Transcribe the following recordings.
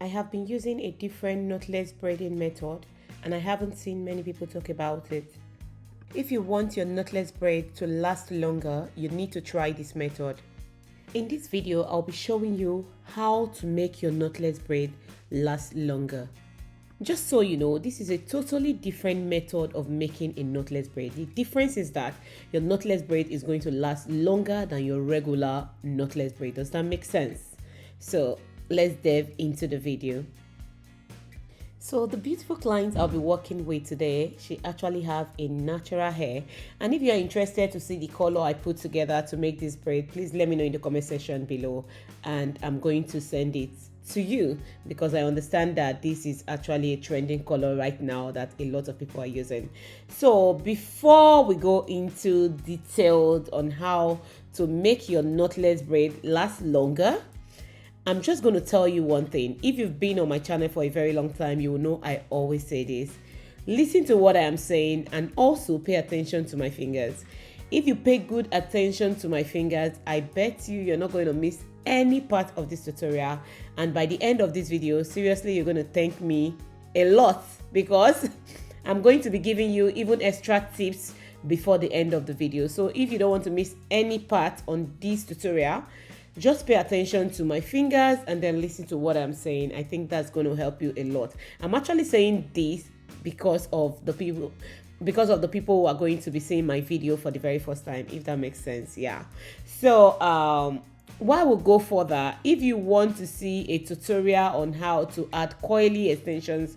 I have been using a different knotless braiding method and I haven't seen many people talk about it. If you want your knotless braid to last longer, you need to try this method. In this video, I'll be showing you how to make your knotless braid last longer. Just so you know, this is a totally different method of making a knotless braid. The difference is that your knotless braid is going to last longer than your regular knotless braid. Does that make sense? So let's dive into the video. So the beautiful client I'll be working with today, she actually have a natural hair, and if you are interested to see the color I put together to make this braid, please let me know in the comment section below and I'm going to send it to you because I understand that this is actually a trending color right now that a lot of people are using. So before we go into details on how to make your knotless braid last longer, I'm just going to tell you one thing. If you've been on my channel for a very long time, you will know I always say this. Listen to what I am saying and also pay attention to my fingers. If you pay good attention to my fingers, I bet you're not going to miss any part of this tutorial. And by the end of this video, seriously, you're going to thank me a lot because I'm going to be giving you even extra tips before the end of the video. So if you don't want to miss any part on this tutorial, just pay attention to my fingers and then listen to what I'm saying. I think that's going to help you a lot. I'm actually saying this because of the people who are going to be seeing my video for the very first time, if that makes sense. Yeah. So while we go further, if you want to see a tutorial on how to add coily extensions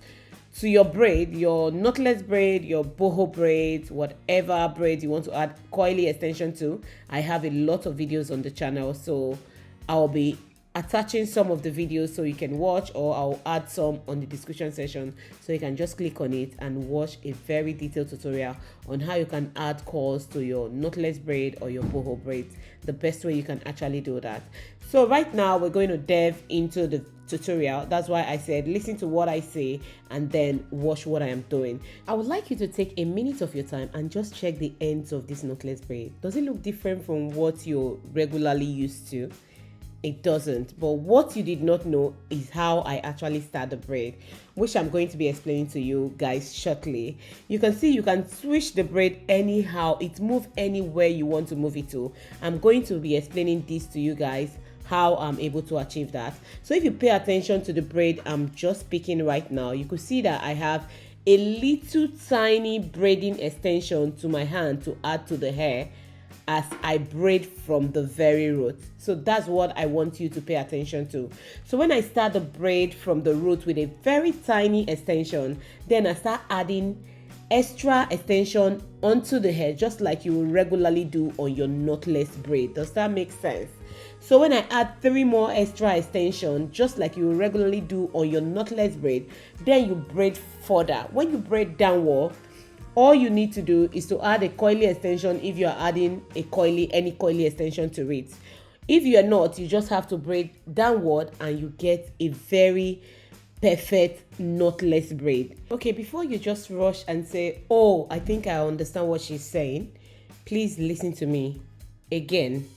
to your braid, your knotless braid, your boho braid, whatever braid you want to add coily extension to, I have a lot of videos on the channel. So I'll be attaching some of the videos so you can watch, or I'll add some on the description section so you can just click on it and watch a very detailed tutorial on how you can add coils to your knotless braid or your boho braids, the best way you can actually do that. So right now we're going to dive into the tutorial. That's why I said listen to what I say and then watch what I am doing. I would like you to take a minute of your time and just check the ends of this knotless braid. Does it look different from what you're regularly used to? It doesn't, but what you did not know is how I actually start the braid, which I'm going to be explaining to you guys shortly. You can see you can switch the braid anyhow. It moves anywhere you want to move it to. I'm going to be explaining this to you guys, how I'm able to achieve that. So if you pay attention to the braid I'm just picking right now, you could see that I have a little tiny braiding extension to my hand to add to the hair as I braid from the very root. So that's what I want you to pay attention to. So when I start the braid from the root with a very tiny extension, then I start adding extra extension onto the hair just like you will regularly do on your knotless braid. Does that make sense? So when I add 3 more extra extension just like you will regularly do on your knotless braid, then you braid further. When you braid downward, all you need to do is to add a coily extension if you are adding any coily extension to it. If you are not, you just have to braid downward and you get a very perfect knotless braid. Okay, before you just rush and say, oh, I think I understand what she's saying, please listen to me. Again,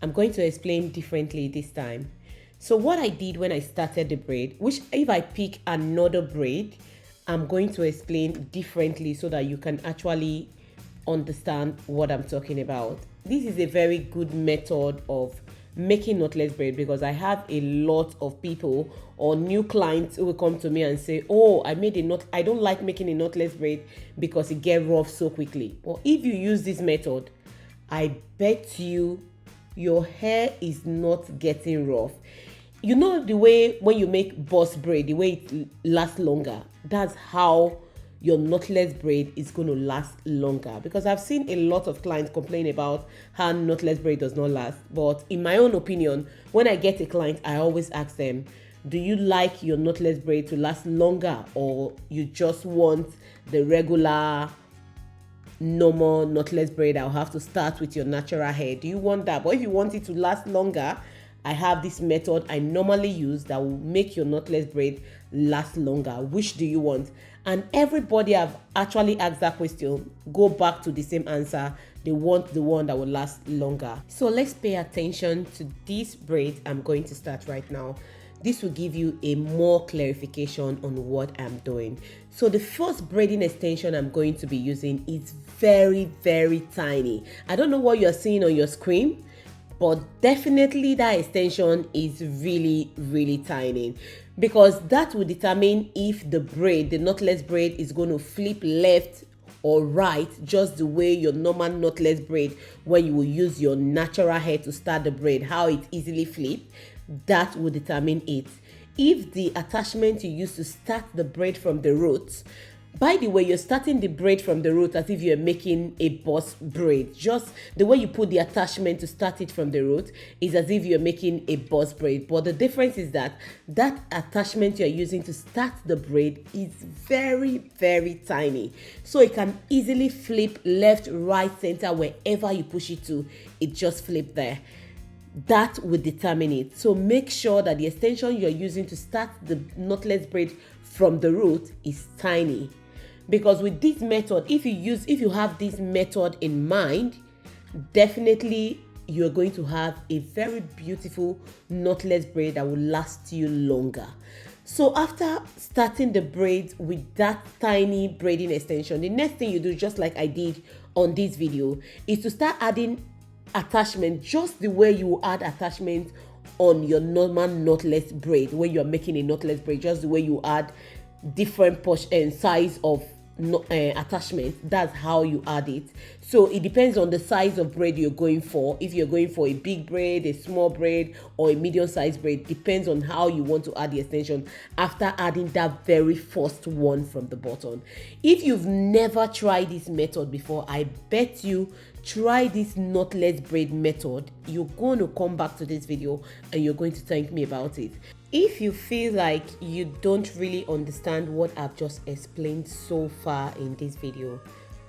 I'm going to explain differently this time. So what I did when I started the braid, which if I pick another braid, I'm going to explain differently so that you can actually understand what I'm talking about. This is a very good method of making knotless braid because I have a lot of people or new clients who will come to me and say, oh, I don't like making a knotless braid because it gets rough so quickly. Well, if you use this method, I bet you your hair is not getting rough. You know the way when you make boss braid, the way it lasts longer, that's how your knotless braid is going to last longer. Because I've seen a lot of clients complain about how knotless braid does not last. But in my own opinion, when I get a client, I always ask them, do you like your knotless braid to last longer, or you just want the regular normal knotless braid? I'll have to start with your natural hair. Do you want that? But if you want it to last longer, I have this method I normally use that will make your knotless braid last longer. Which do you want? And everybody I've actually asked that question go back to the same answer. They want the one that will last longer. So let's pay attention to this braid I'm going to start right now. This will give you a more clarification on what I'm doing. So the first braiding extension I'm going to be using is very, very tiny. I don't know what you're seeing on your screen, but definitely that extension is really, really tiny, because that will determine if the braid, the knotless braid, is going to flip left or right, just the way your normal knotless braid, when you will use your natural hair to start the braid, how it easily flip, that will determine it. If the attachment you use to start the braid from the roots, by the way, you're starting the braid from the root as if you're making a boss braid. Just the way you put the attachment to start it from the root is as if you're making a boss braid. But the difference is that that attachment you're using to start the braid is very, very tiny. So it can easily flip left, right, center, wherever you push it to, it just flips there. That will determine it. So make sure that the extension you're using to start the knotless braid from the root is tiny. Because with this method, if you have this method in mind, definitely you're going to have a very beautiful knotless braid that will last you longer. So after starting the braids with that tiny braiding extension, the next thing you do, just like I did on this video, is to start adding attachment just the way you add attachment on your normal knotless braid. When you're making a knotless braid, just the way you add different push and size of attachment, that's how you add it. So it depends on the size of braid you're going for. If you're going for a big braid, a small braid, or a medium sized braid, depends on how you want to add the extension after adding that very first one from the bottom. If you've never tried this method before, I bet you try this knotless braid method. You're going to come back to this video and you're going to thank me about it. If you feel like you don't really understand what I've just explained so far in this video,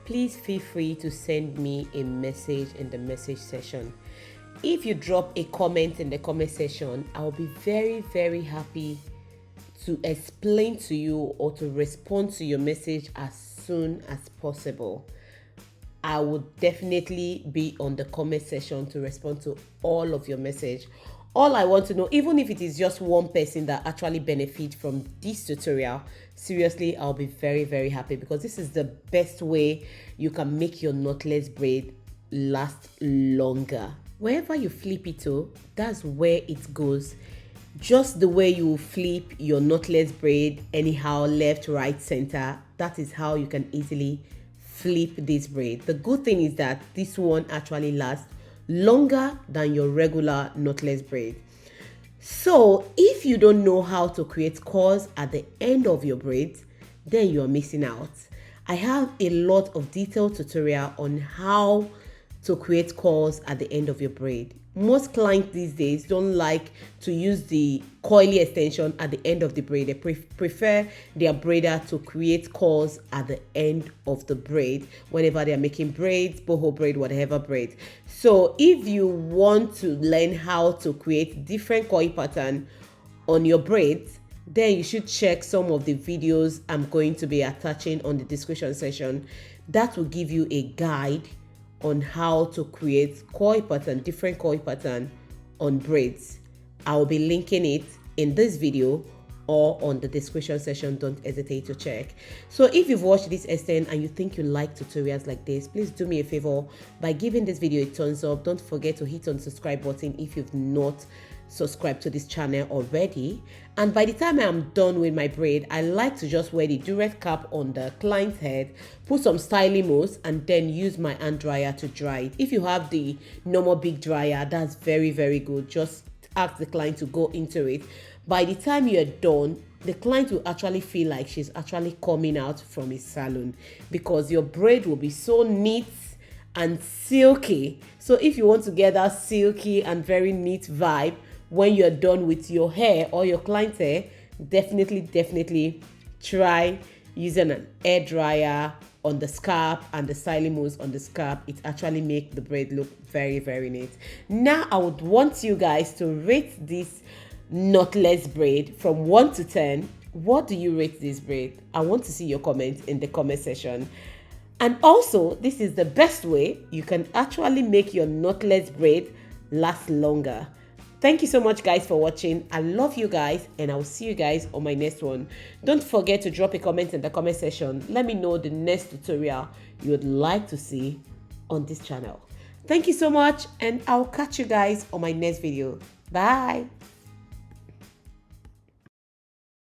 please feel free to send me a message in the message section. If you drop a comment in the comment section, I'll be very, very happy to explain to you or to respond to your message as soon as possible. I would definitely be on the comment section to respond to all of your message. All I want to know, even if it is just one person that actually benefits from this tutorial, seriously, I'll be very, very happy, because this is the best way you can make your knotless braid last longer. Wherever you flip it to, that's where it goes. Just the way you flip your knotless braid anyhow, left, right, center, that is how you can easily flip this braid. The good thing is that this one actually lasts longer than your regular knotless braid. So if you don't know how to create curls at the end of your braids, then you're missing out. I have a lot of detailed tutorial on how to create curls at the end of your braid. Most clients these days don't like to use the coily extension at the end of the braid. They prefer their braider to create curls at the end of the braid whenever they're making braids, boho braid, whatever braid. So if you want to learn how to create different coil pattern on your braids, then you should check some of the videos I'm going to be attaching on the description section. That will give you a guide on how to create coil pattern, different coil pattern on braids. I'll be linking it in this video or on the description section. Don't hesitate to check. So if you've watched this extent and you think you like tutorials like this, please do me a favor by giving this video a thumbs up. Don't forget to hit on the subscribe button if you've not subscribed to this channel already. And by the time I'm done with my braid, I like to just wear the direct cap on the client's head, put some styling mousse, and then use my hand dryer to dry it. If you have the normal big dryer, that's very, very good. Just ask the client to go into it. By the time you're done, the client will actually feel like she's actually coming out from a salon, because your braid will be so neat and silky. So if you want to get that silky and very neat vibe when you're done with your hair or your client's hair, definitely try using an air dryer on the scalp and the styling mousse on the scalp. It actually makes the braid look very, very neat. Now I would want you guys to rate this knotless braid from 1 to 10. What do you rate this braid? I want to see your comments in the comment section. And also, this is the best way you can actually make your knotless braid last longer. Thank you so much, guys, for watching. I love you guys, and I'll see you guys on my next one. Don't forget to drop a comment in the comment section. Let me know the next tutorial you would like to see on this channel. Thank you so much, and I'll catch you guys on my next video. Bye.